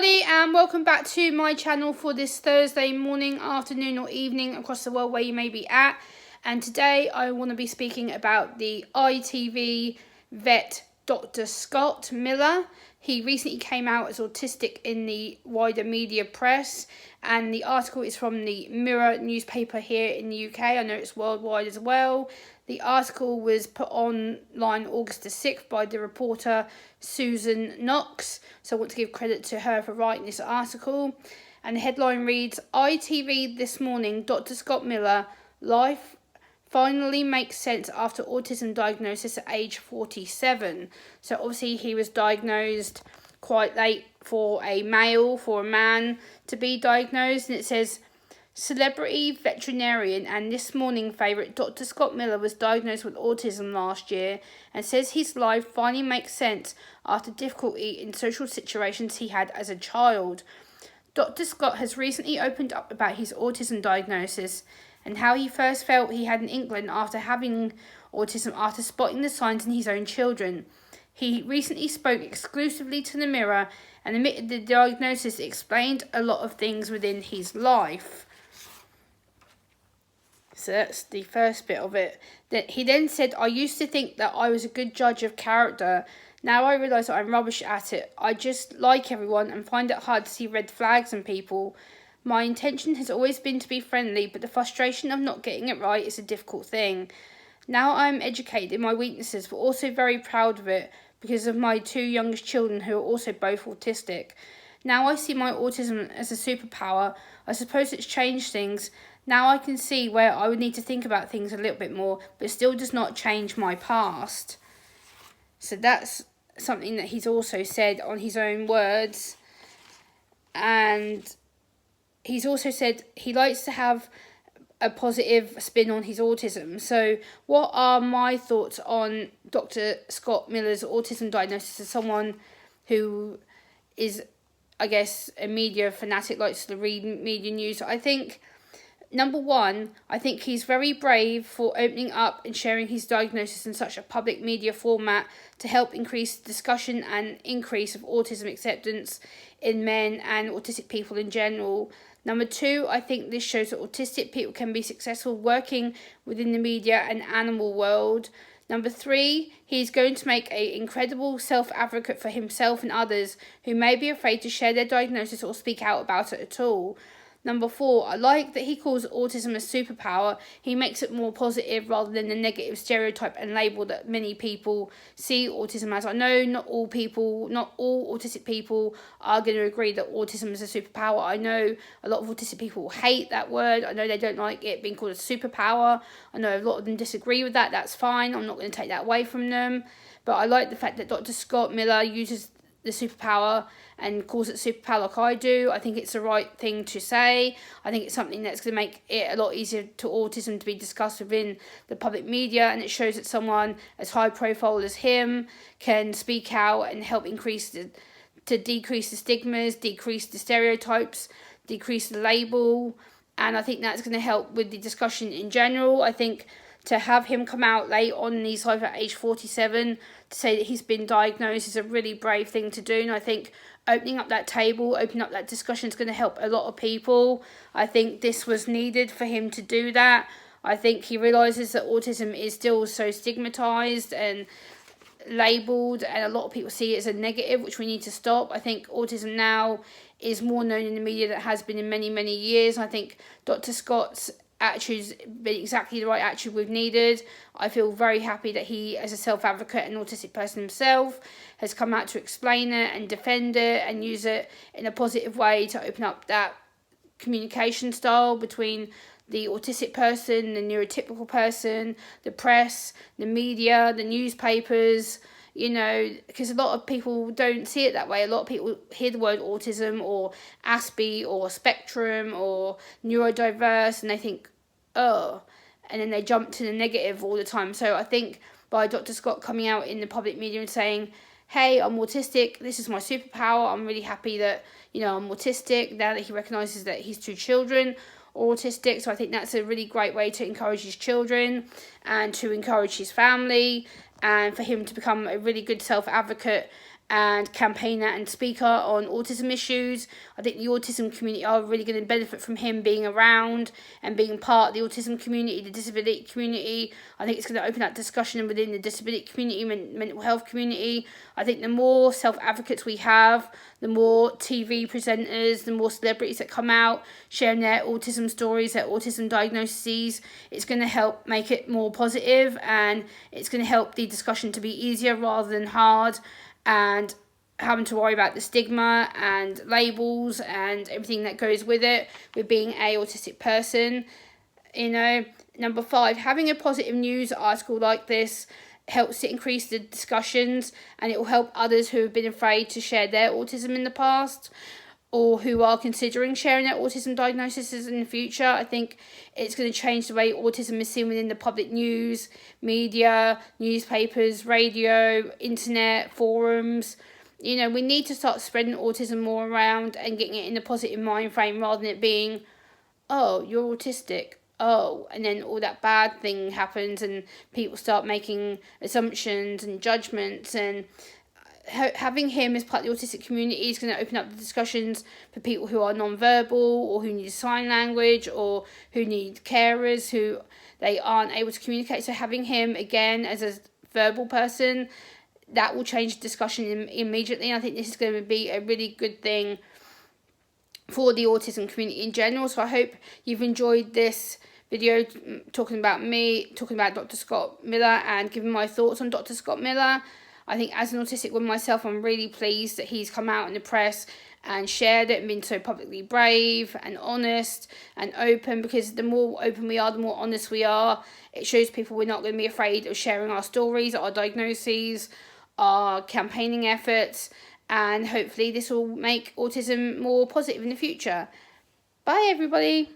everybody, and welcome back to my channel for this Thursday morning, afternoon or evening across the world where you may be at. And today I want to be speaking about the ITV vet Dr. Scott Miller. He recently came out as autistic in the wider media press, and the article is from the Mirror newspaper here in the UK. I know it's worldwide as well. The article was put online August the 6th by the reporter Susan Knox, so I want to give credit to her for writing this article. And the headline reads, ITV this morning, Dr. Scott Miller, life finally makes sense after autism diagnosis at age 47. So obviously he was diagnosed quite late for a man to be diagnosed, and it says, celebrity veterinarian and This Morning favourite Dr. Scott Miller was diagnosed with autism last year and says his life finally makes sense after difficulty in social situations he had as a child. Dr. Scott has recently opened up about his autism diagnosis and how he first felt he had an inkling after having autism after spotting the signs in his own children. He recently spoke exclusively to the Mirror and admitted the diagnosis explained a lot of things within his life. So that's the first bit of it. He then said, I used to think that I was a good judge of character. Now I realise that I'm rubbish at it. I just like everyone and find it hard to see red flags in people. My intention has always been to be friendly, but the frustration of not getting it right is a difficult thing. Now I'm educated in my weaknesses, but also very proud of it because of my two youngest children who are also both autistic. Now I see my autism as a superpower. I suppose it's changed things. Now I can see where I would need to think about things a little bit more, but it still does not change my past. So that's something that he's also said on his own words. And he's also said he likes to have a positive spin on his autism. So what are my thoughts on Dr. Scott Miller's autism diagnosis as someone who is, I guess, a media fanatic, likes to read media news? I think, number one, I think he's very brave for opening up and sharing his diagnosis in such a public media format to help increase discussion and increase of autism acceptance in men and autistic people in general. Number two, I think this shows that autistic people can be successful working within the media and animal world. Number three, he's going to make an incredible self-advocate for himself and others who may be afraid to share their diagnosis or speak out about it at all. Number four, I like that he calls autism a superpower. He makes it more positive rather than the negative stereotype and label that many people see autism as. I know not all autistic people are going to agree that autism is a superpower. I know a lot of autistic people hate that word. I know they don't like it being called a superpower. I know a lot of them disagree with that. That's fine. I'm not going to take that away from them. But I like the fact that Dr. Scott Miller uses the superpower and calls it superpower like I do. I think it's the right thing to say. I think it's something that's going to make it a lot easier to autism to be discussed within the public media, and it shows that someone as high profile as him can speak out and help decrease the stigmas, decrease the stereotypes, decrease the label, and I think that's going to help with the discussion in general. I think to have him come out late on in his life at age 47 to say that he's been diagnosed is a really brave thing to do. And I think opening up that table, opening up that discussion is going to help a lot of people. I think this was needed for him to do that. I think he realises that autism is still so stigmatised and labelled, and a lot of people see it as a negative, which we need to stop. I think autism now is more known in the media than it has been in many, many years. I think Dr. Scott's attitude's been exactly the right attitude we've needed. I feel very happy that he, as a self-advocate and autistic person himself, has come out to explain it and defend it and use it in a positive way to open up that communication style between the autistic person, the neurotypical person, the press, the media, the newspapers, you know, because a lot of people don't see it that way. A lot of people hear the word autism or Aspie or spectrum or neurodiverse and they think, oh, and then they jump to the negative all the time. So I think by Dr. Scott coming out in the public media and saying, hey, I'm autistic, this is my superpower, I'm really happy that, you know, I'm autistic, now that he recognises that his two children are autistic. So I think that's a really great way to encourage his children and to encourage his family and for him to become a really good self-advocate and campaigner and speaker on autism issues. I think the autism community are really going to benefit from him being around and being part of the autism community, the disability community. I think it's going to open up discussion within the disability community, mental health community. I think the more self-advocates we have, the more TV presenters, the more celebrities that come out sharing their autism stories, their autism diagnoses, it's going to help make it more positive, and it's going to help the discussion to be easier rather than hard, and having to worry about the stigma and labels and everything that goes with it, with being a autistic person. Number 5, having a positive news article like this helps to increase the discussions, and it will help others who have been afraid to share their autism in the past, or who are considering sharing their autism diagnosis in the future. I think it's going to change the way autism is seen within the public news, media, newspapers, radio, internet, forums. We need to start spreading autism more around and getting it in a positive mind frame, rather than it being, oh, you're autistic, oh, and then all that bad thing happens and people start making assumptions and judgments. And having him as part of the autistic community is going to open up the discussions for people who are non-verbal, or who need sign language, or who need carers who they aren't able to communicate. So having him again as a verbal person, that will change the discussion immediately. And I think this is going to be a really good thing for the autism community in general. So I hope you've enjoyed this video talking about me, talking about Dr. Scott Miller, and giving my thoughts on Dr. Scott Miller. I think as an autistic woman myself, I'm really pleased that he's come out in the press and shared it and been so publicly brave and honest and open, because the more open we are, the more honest we are. It shows people we're not going to be afraid of sharing our stories, our diagnoses, our campaigning efforts, and hopefully this will make autism more positive in the future. Bye everybody.